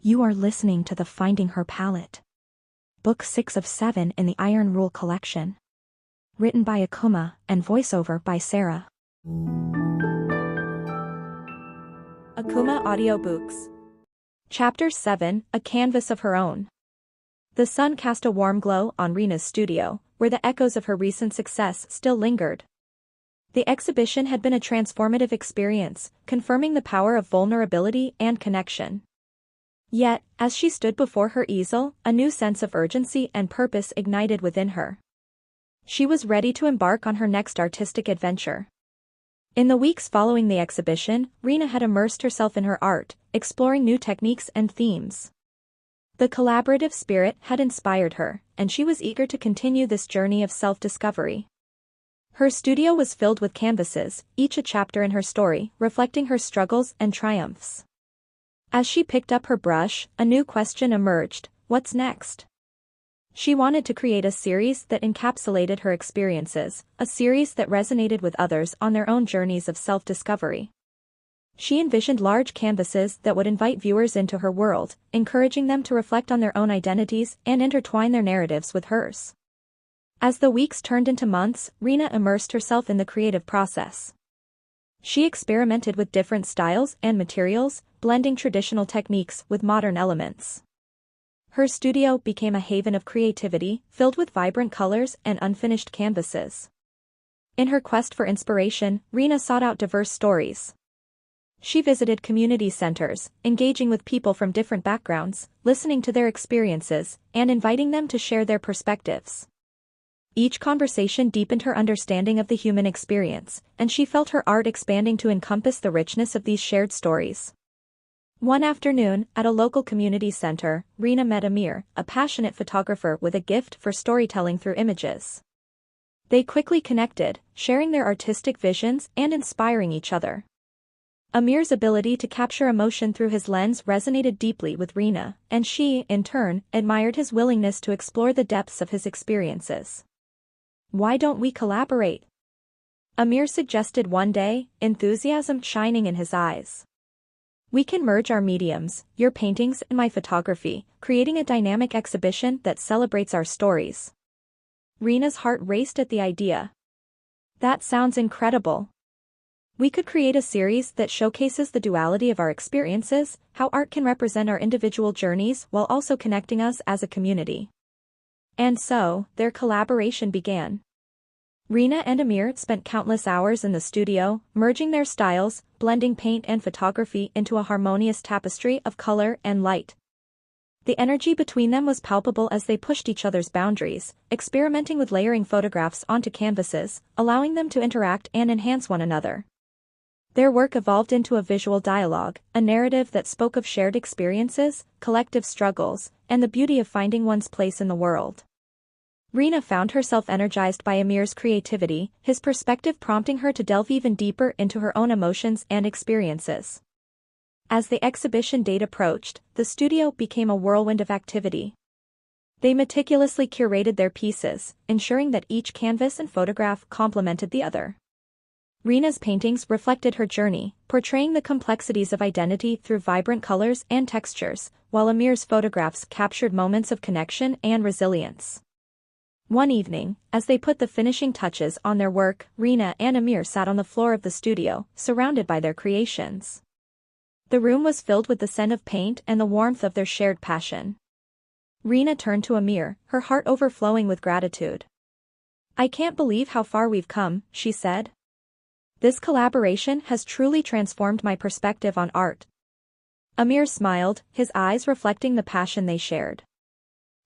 You are listening to the Finding Her Palette. Book 6 of 7 in the Iron Rule collection. Written by Akumah and voiceover by Sara. Akumah Audiobooks. Chapter 7, A Canvas of Her Own. The sun cast a warm glow on Rena's studio, where the echoes of her recent success still lingered. The exhibition had been a transformative experience, confirming the power of vulnerability and connection. Yet, as she stood before her easel, a new sense of urgency and purpose ignited within her. She was ready to embark on her next artistic adventure. In the weeks following the exhibition, Rena had immersed herself in her art, exploring new techniques and themes. The collaborative spirit had inspired her, and she was eager to continue this journey of self-discovery. Her studio was filled with canvases, each a chapter in her story, reflecting her struggles and triumphs. As she picked up her brush, a new question emerged: what's next? She wanted to create a series that encapsulated her experiences, a series that resonated with others on their own journeys of self-discovery. She envisioned large canvases that would invite viewers into her world, encouraging them to reflect on their own identities and intertwine their narratives with hers. As the weeks turned into months, Rena immersed herself in the creative process. She experimented with different styles and materials, blending traditional techniques with modern elements. Her studio became a haven of creativity, filled with vibrant colors and unfinished canvases. In her quest for inspiration, Rena sought out diverse stories. She visited community centers, engaging with people from different backgrounds, listening to their experiences, and inviting them to share their perspectives. Each conversation deepened her understanding of the human experience, and she felt her art expanding to encompass the richness of these shared stories. One afternoon, at a local community center, Rena met Amir, a passionate photographer with a gift for storytelling through images. They quickly connected, sharing their artistic visions and inspiring each other. Amir's ability to capture emotion through his lens resonated deeply with Rena, and she, in turn, admired his willingness to explore the depths of his experiences. "Why don't we collaborate?" Amir suggested one day, enthusiasm shining in his eyes. "We can merge our mediums, your paintings and my photography, creating a dynamic exhibition that celebrates our stories." Rena's heart raced at the idea. "That sounds incredible. We could create a series that showcases the duality of our experiences, how art can represent our individual journeys while also connecting us as a community." And so, their collaboration began. Rena and Amir spent countless hours in the studio, merging their styles, blending paint and photography into a harmonious tapestry of color and light. The energy between them was palpable as they pushed each other's boundaries, experimenting with layering photographs onto canvases, allowing them to interact and enhance one another. Their work evolved into a visual dialogue, a narrative that spoke of shared experiences, collective struggles, and the beauty of finding one's place in the world. Rena found herself energized by Amir's creativity, his perspective prompting her to delve even deeper into her own emotions and experiences. As the exhibition date approached, the studio became a whirlwind of activity. They meticulously curated their pieces, ensuring that each canvas and photograph complemented the other. Rena's paintings reflected her journey, portraying the complexities of identity through vibrant colors and textures, while Amir's photographs captured moments of connection and resilience. One evening, as they put the finishing touches on their work, Rena and Amir sat on the floor of the studio, surrounded by their creations. The room was filled with the scent of paint and the warmth of their shared passion. Rena turned to Amir, her heart overflowing with gratitude. "I can't believe how far we've come," she said. "This collaboration has truly transformed my perspective on art." Amir smiled, his eyes reflecting the passion they shared.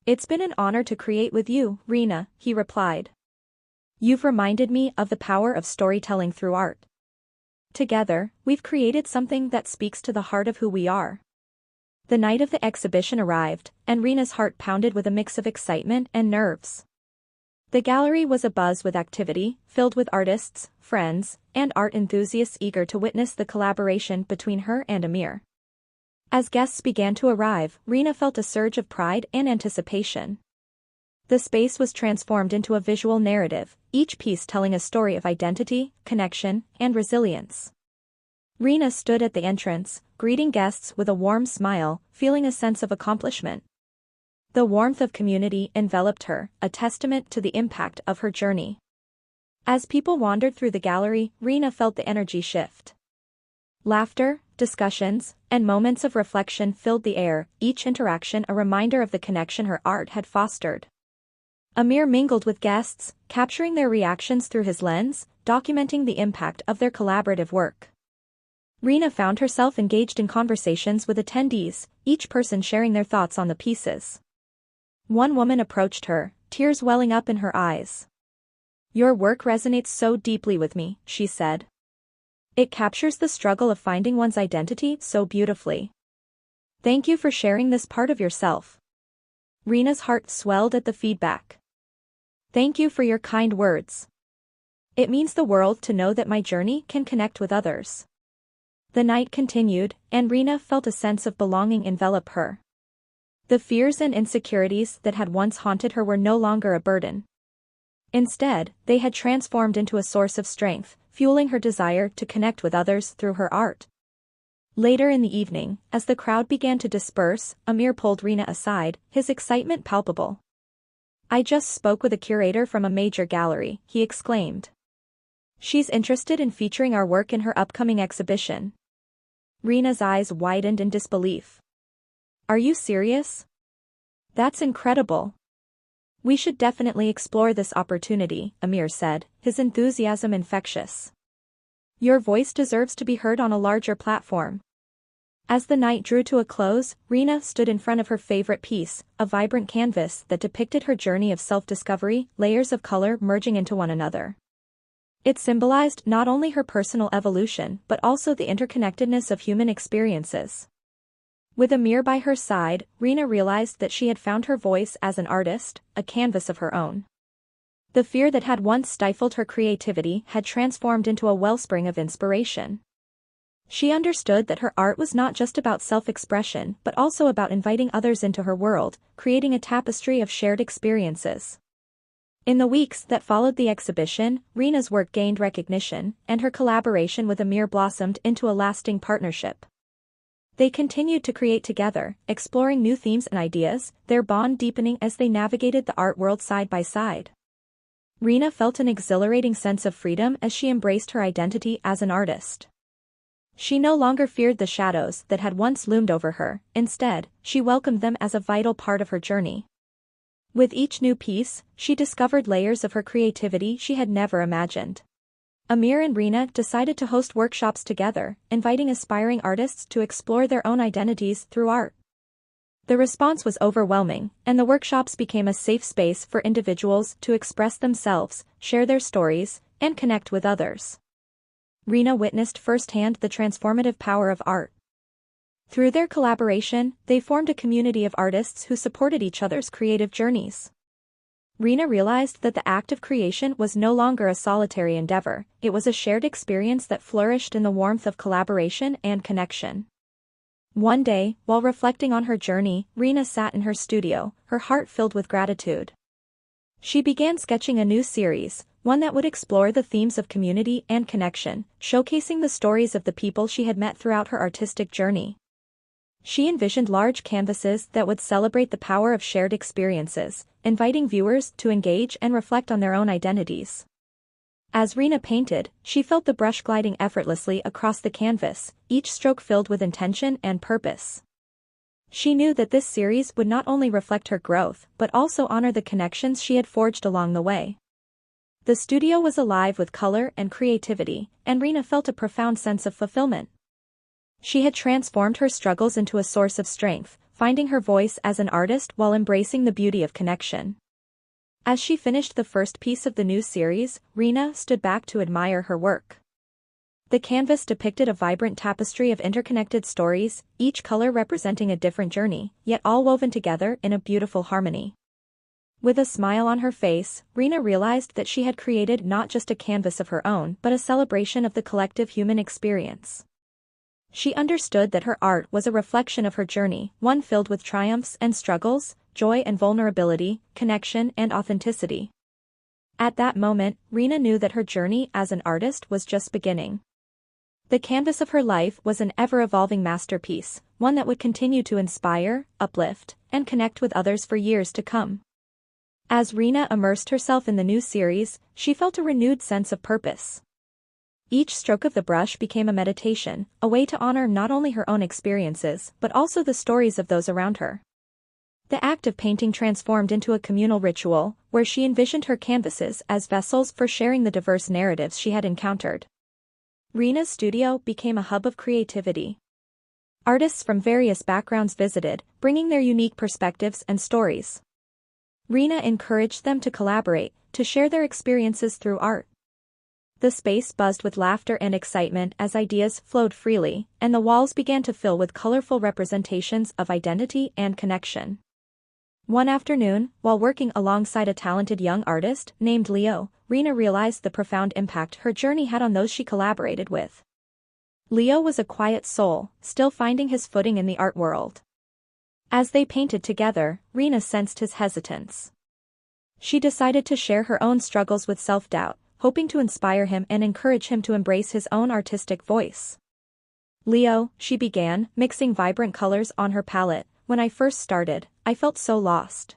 "It's been an honor to create with you, Rena," he replied. "You've reminded me of the power of storytelling through art. Together, we've created something that speaks to the heart of who we are." The night of the exhibition arrived, and Rena's heart pounded with a mix of excitement and nerves. The gallery was abuzz with activity, filled with artists, friends, and art enthusiasts eager to witness the collaboration between her and Amir. As guests began to arrive, Rena felt a surge of pride and anticipation. The space was transformed into a visual narrative, each piece telling a story of identity, connection, and resilience. Rena stood at the entrance, greeting guests with a warm smile, feeling a sense of accomplishment. The warmth of community enveloped her, a testament to the impact of her journey. As people wandered through the gallery, Rena felt the energy shift. Laughter, discussions, and moments of reflection filled the air, each interaction a reminder of the connection her art had fostered. Amir mingled with guests, capturing their reactions through his lens, documenting the impact of their collaborative work. Rena found herself engaged in conversations with attendees, each person sharing their thoughts on the pieces. One woman approached her, tears welling up in her eyes. "Your work resonates so deeply with me," she said. "It captures the struggle of finding one's identity so beautifully. Thank you for sharing this part of yourself." Rena's heart swelled at the feedback. "Thank you for your kind words. It means the world to know that my journey can connect with others." The night continued, and Rena felt a sense of belonging envelop her. The fears and insecurities that had once haunted her were no longer a burden. Instead, they had transformed into a source of strength, fueling her desire to connect with others through her art. Later in the evening, as the crowd began to disperse, Amir pulled Rena aside, his excitement palpable. "I just spoke with a curator from a major gallery," he exclaimed. "She's interested in featuring our work in her upcoming exhibition." Rena's eyes widened in disbelief. "Are you serious? That's incredible. We should definitely explore this opportunity," Amir said, his enthusiasm infectious. "Your voice deserves to be heard on a larger platform." As the night drew to a close, Rena stood in front of her favorite piece, a vibrant canvas that depicted her journey of self-discovery, layers of color merging into one another. It symbolized not only her personal evolution but also the interconnectedness of human experiences. With Amir by her side, Rena realized that she had found her voice as an artist, a canvas of her own. The fear that had once stifled her creativity had transformed into a wellspring of inspiration. She understood that her art was not just about self-expression but also about inviting others into her world, creating a tapestry of shared experiences. In the weeks that followed the exhibition, Rena's work gained recognition, and her collaboration with Amir blossomed into a lasting partnership. They continued to create together, exploring new themes and ideas, their bond deepening as they navigated the art world side by side. Rena felt an exhilarating sense of freedom as she embraced her identity as an artist. She no longer feared the shadows that had once loomed over her, instead, she welcomed them as a vital part of her journey. With each new piece, she discovered layers of her creativity she had never imagined. Amir and Rena decided to host workshops together, inviting aspiring artists to explore their own identities through art. The response was overwhelming, and the workshops became a safe space for individuals to express themselves, share their stories, and connect with others. Rena witnessed firsthand the transformative power of art. Through their collaboration, they formed a community of artists who supported each other's creative journeys. Rena realized that the act of creation was no longer a solitary endeavor, it was a shared experience that flourished in the warmth of collaboration and connection. One day, while reflecting on her journey, Rena sat in her studio, her heart filled with gratitude. She began sketching a new series, one that would explore the themes of community and connection, showcasing the stories of the people she had met throughout her artistic journey. She envisioned large canvases that would celebrate the power of shared experiences, inviting viewers to engage and reflect on their own identities. As Rena painted, she felt the brush gliding effortlessly across the canvas, each stroke filled with intention and purpose. She knew that this series would not only reflect her growth but also honor the connections she had forged along the way. The studio was alive with color and creativity, and Rena felt a profound sense of fulfillment. She had transformed her struggles into a source of strength, finding her voice as an artist while embracing the beauty of connection. As she finished the first piece of the new series, Rena stood back to admire her work. The canvas depicted a vibrant tapestry of interconnected stories, each color representing a different journey, yet all woven together in a beautiful harmony. With a smile on her face, Rena realized that she had created not just a canvas of her own but a celebration of the collective human experience. She understood that her art was a reflection of her journey, one filled with triumphs and struggles, joy and vulnerability, connection and authenticity. At that moment, Rena knew that her journey as an artist was just beginning. The canvas of her life was an ever-evolving masterpiece, one that would continue to inspire, uplift, and connect with others for years to come. As Rena immersed herself in the new series, she felt a renewed sense of purpose. Each stroke of the brush became a meditation, a way to honor not only her own experiences but also the stories of those around her. The act of painting transformed into a communal ritual, where she envisioned her canvases as vessels for sharing the diverse narratives she had encountered. Rena's studio became a hub of creativity. Artists from various backgrounds visited, bringing their unique perspectives and stories. Rena encouraged them to collaborate, to share their experiences through art. The space buzzed with laughter and excitement as ideas flowed freely, and the walls began to fill with colorful representations of identity and connection. One afternoon, while working alongside a talented young artist named Leo, Rena realized the profound impact her journey had on those she collaborated with. Leo was a quiet soul, still finding his footing in the art world. As they painted together, Rena sensed his hesitance. She decided to share her own struggles with self-doubt, hoping to inspire him and encourage him to embrace his own artistic voice. "Leo," she began, mixing vibrant colors on her palette, "when I first started, I felt so lost.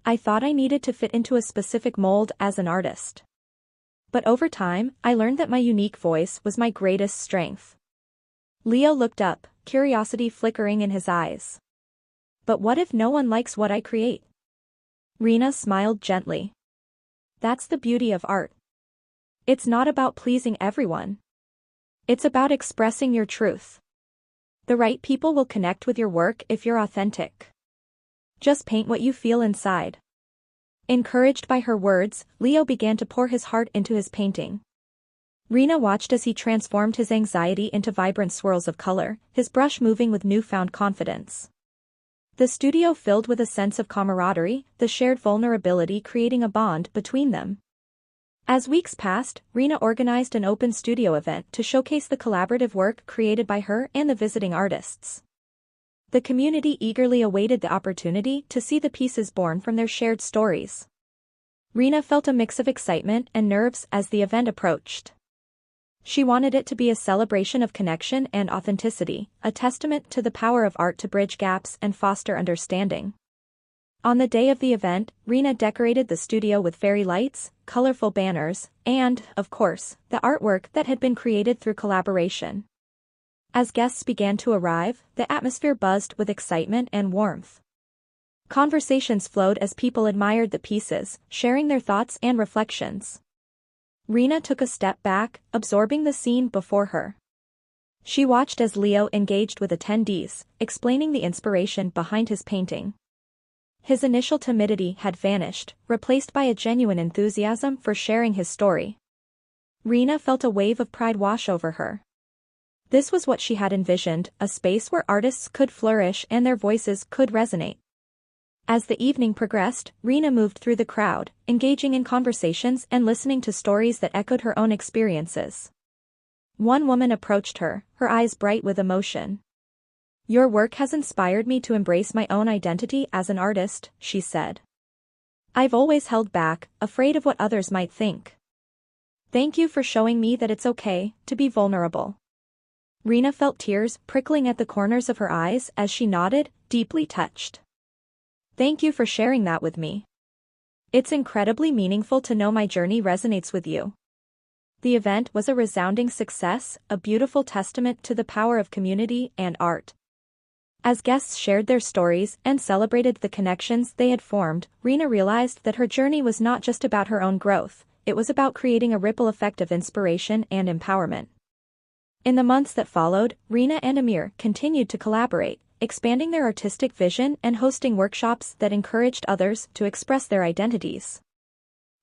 I thought I needed to fit into a specific mold as an artist. But over time, I learned that my unique voice was my greatest strength." Leo looked up, curiosity flickering in his eyes. "But what if no one likes what I create?" Rena smiled gently. "That's the beauty of art. It's not about pleasing everyone. It's about expressing your truth. The right people will connect with your work if you're authentic. Just paint what you feel inside." Encouraged by her words, Leo began to pour his heart into his painting. Rena watched as he transformed his anxiety into vibrant swirls of color, his brush moving with newfound confidence. The studio filled with a sense of camaraderie, the shared vulnerability creating a bond between them. As weeks passed, Rena organized an open studio event to showcase the collaborative work created by her and the visiting artists. The community eagerly awaited the opportunity to see the pieces born from their shared stories. Rena felt a mix of excitement and nerves as the event approached. She wanted it to be a celebration of connection and authenticity, a testament to the power of art to bridge gaps and foster understanding. On the day of the event, Rena decorated the studio with fairy lights, colorful banners, and, of course, the artwork that had been created through collaboration. As guests began to arrive, the atmosphere buzzed with excitement and warmth. Conversations flowed as people admired the pieces, sharing their thoughts and reflections. Rena took a step back, absorbing the scene before her. She watched as Leo engaged with attendees, explaining the inspiration behind his painting. His initial timidity had vanished, replaced by a genuine enthusiasm for sharing his story. Rena felt a wave of pride wash over her. This was what she had envisioned, a space where artists could flourish and their voices could resonate. As the evening progressed, Rena moved through the crowd, engaging in conversations and listening to stories that echoed her own experiences. One woman approached her, her eyes bright with emotion. "Your work has inspired me to embrace my own identity as an artist," she said. "I've always held back, afraid of what others might think. Thank you for showing me that it's okay to be vulnerable." Rena felt tears prickling at the corners of her eyes as she nodded, deeply touched. "Thank you for sharing that with me. It's incredibly meaningful to know my journey resonates with you." The event was a resounding success, a beautiful testament to the power of community and art. As guests shared their stories and celebrated the connections they had formed, Rena realized that her journey was not just about her own growth, it was about creating a ripple effect of inspiration and empowerment. In the months that followed, Rena and Amir continued to collaborate, expanding their artistic vision and hosting workshops that encouraged others to express their identities.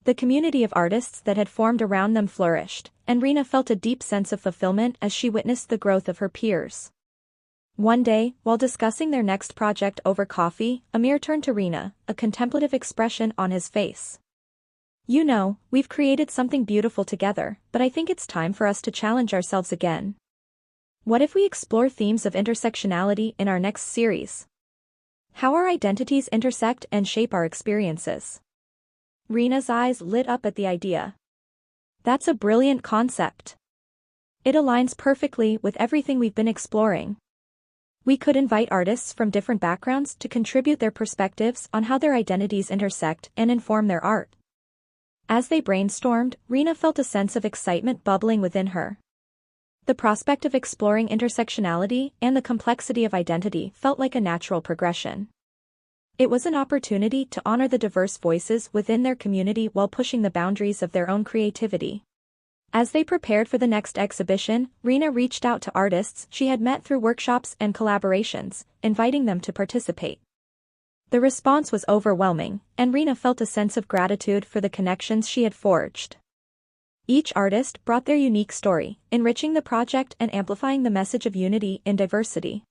The community of artists that had formed around them flourished, and Rena felt a deep sense of fulfillment as she witnessed the growth of her peers. One day, while discussing their next project over coffee, Amir turned to Rena, a contemplative expression on his face. "You know, we've created something beautiful together, but I think it's time for us to challenge ourselves again. What if we explore themes of intersectionality in our next series? How our identities intersect and shape our experiences." Rena's eyes lit up at the idea. "That's a brilliant concept. It aligns perfectly with everything we've been exploring. We could invite artists from different backgrounds to contribute their perspectives on how their identities intersect and inform their art. As they brainstormed, Rena felt a sense of excitement bubbling within her. The prospect of exploring intersectionality and the complexity of identity felt like a natural progression. It was an opportunity to honor the diverse voices within their community while pushing the boundaries of their own creativity. As they prepared for the next exhibition, Rena reached out to artists she had met through workshops and collaborations, inviting them to participate. The response was overwhelming, and Rena felt a sense of gratitude for the connections she had forged. Each artist brought their unique story, enriching the project and amplifying the message of unity in diversity.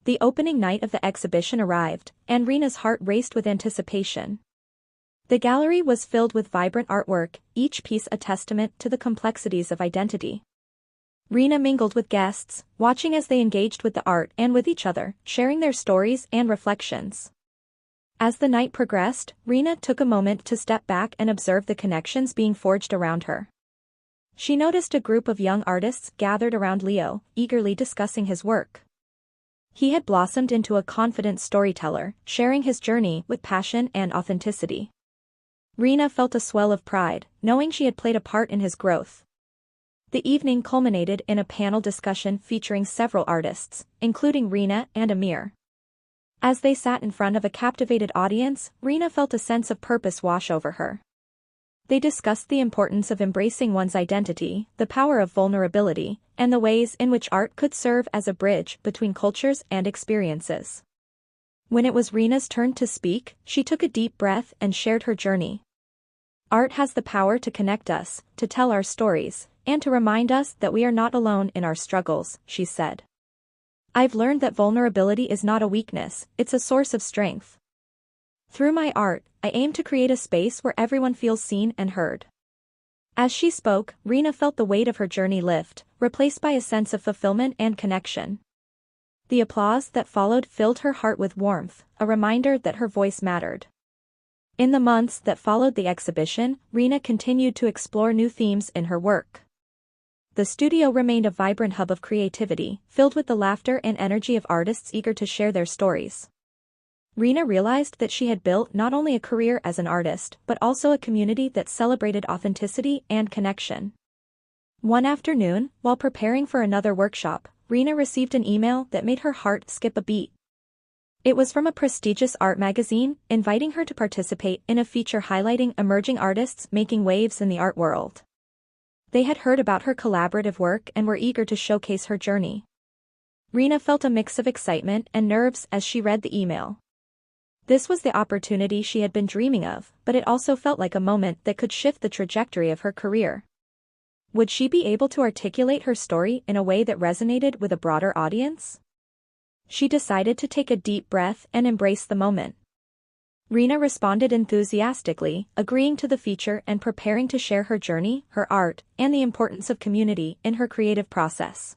The opening night of the exhibition arrived, and Rena's heart raced with anticipation. The gallery was filled with vibrant artwork, each piece a testament to the complexities of identity. Rena mingled with guests, watching as they engaged with the art and with each other, sharing their stories and reflections. As the night progressed, Rena took a moment to step back and observe the connections being forged around her. She noticed a group of young artists gathered around Leo, eagerly discussing his work. He had blossomed into a confident storyteller, sharing his journey with passion and authenticity. Rena felt a swell of pride, knowing she had played a part in his growth. The evening culminated in a panel discussion featuring several artists, including Rena and Amir. As they sat in front of a captivated audience, Rena felt a sense of purpose wash over her. They discussed the importance of embracing one's identity, the power of vulnerability, and the ways in which art could serve as a bridge between cultures and experiences. When it was Rena's turn to speak, she took a deep breath and shared her journey. Art has the power to connect us, to tell our stories, and to remind us that we are not alone in our struggles, she said. I've learned that vulnerability is not a weakness, it's a source of strength. Through my art, I aim to create a space where everyone feels seen and heard. As she spoke, Rena felt the weight of her journey lift, replaced by a sense of fulfillment and connection. The applause that followed filled her heart with warmth, a reminder that her voice mattered. In the months that followed the exhibition, Rena continued to explore new themes in her work. The studio remained a vibrant hub of creativity, filled with the laughter and energy of artists eager to share their stories. Rena realized that she had built not only a career as an artist but also a community that celebrated authenticity and connection. One afternoon, while preparing for another workshop, Rena received an email that made her heart skip a beat. It was from a prestigious art magazine, inviting her to participate in a feature highlighting emerging artists making waves in the art world. They had heard about her collaborative work and were eager to showcase her journey. Rena felt a mix of excitement and nerves as she read the email. This was the opportunity she had been dreaming of, but it also felt like a moment that could shift the trajectory of her career. Would she be able to articulate her story in a way that resonated with a broader audience? She decided to take a deep breath and embrace the moment. Rena responded enthusiastically, agreeing to the feature and preparing to share her journey, her art, and the importance of community in her creative process.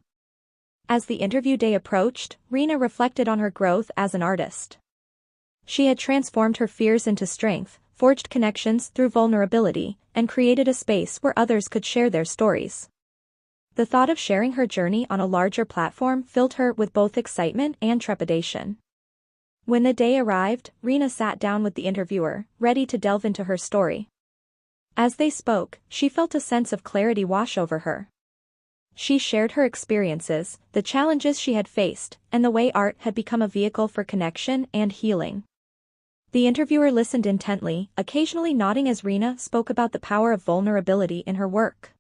As the interview day approached, Rena reflected on her growth as an artist. She had transformed her fears into strength, forged connections through vulnerability, and created a space where others could share their stories. The thought of sharing her journey on a larger platform filled her with both excitement and trepidation. When the day arrived, Rena sat down with the interviewer, ready to delve into her story. As they spoke, she felt a sense of clarity wash over her. She shared her experiences, the challenges she had faced, and the way art had become a vehicle for connection and healing. The interviewer listened intently, occasionally nodding as Rena spoke about the power of vulnerability in her work.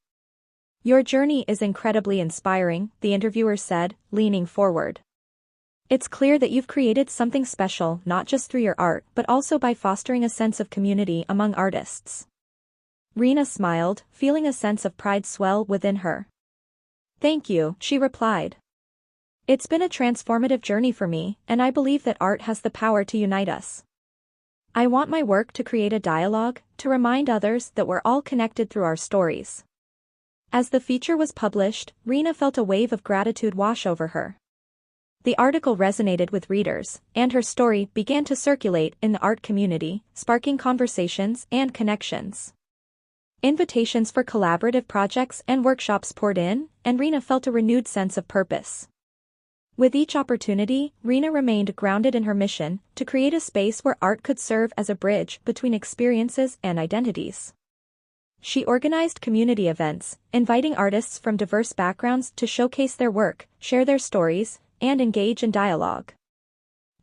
Your journey is incredibly inspiring, the interviewer said, leaning forward. It's clear that you've created something special not just through your art but also by fostering a sense of community among artists. Rena smiled, feeling a sense of pride swell within her. Thank you, she replied. It's been a transformative journey for me, and I believe that art has the power to unite us. I want my work to create a dialogue, to remind others that we're all connected through our stories. As the feature was published, Rena felt a wave of gratitude wash over her. The article resonated with readers, and her story began to circulate in the art community, sparking conversations and connections. Invitations for collaborative projects and workshops poured in, and Rena felt a renewed sense of purpose. With each opportunity, Rena remained grounded in her mission to create a space where art could serve as a bridge between experiences and identities. She organized community events, inviting artists from diverse backgrounds to showcase their work, share their stories, and engage in dialogue.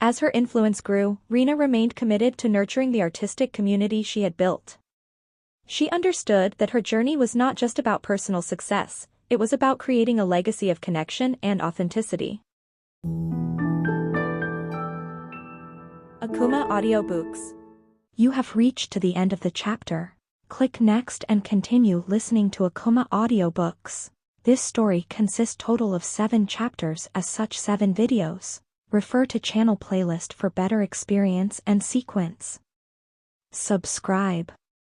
As her influence grew, Rena remained committed to nurturing the artistic community she had built. She understood that her journey was not just about personal success, it was about creating a legacy of connection and authenticity. Akumah Audiobooks. You have reached to the end of the chapter. Click next and continue listening to Akumah Audiobooks. This story consists total of 7 chapters as such 7 videos. Refer to channel playlist for better experience and sequence. Subscribe.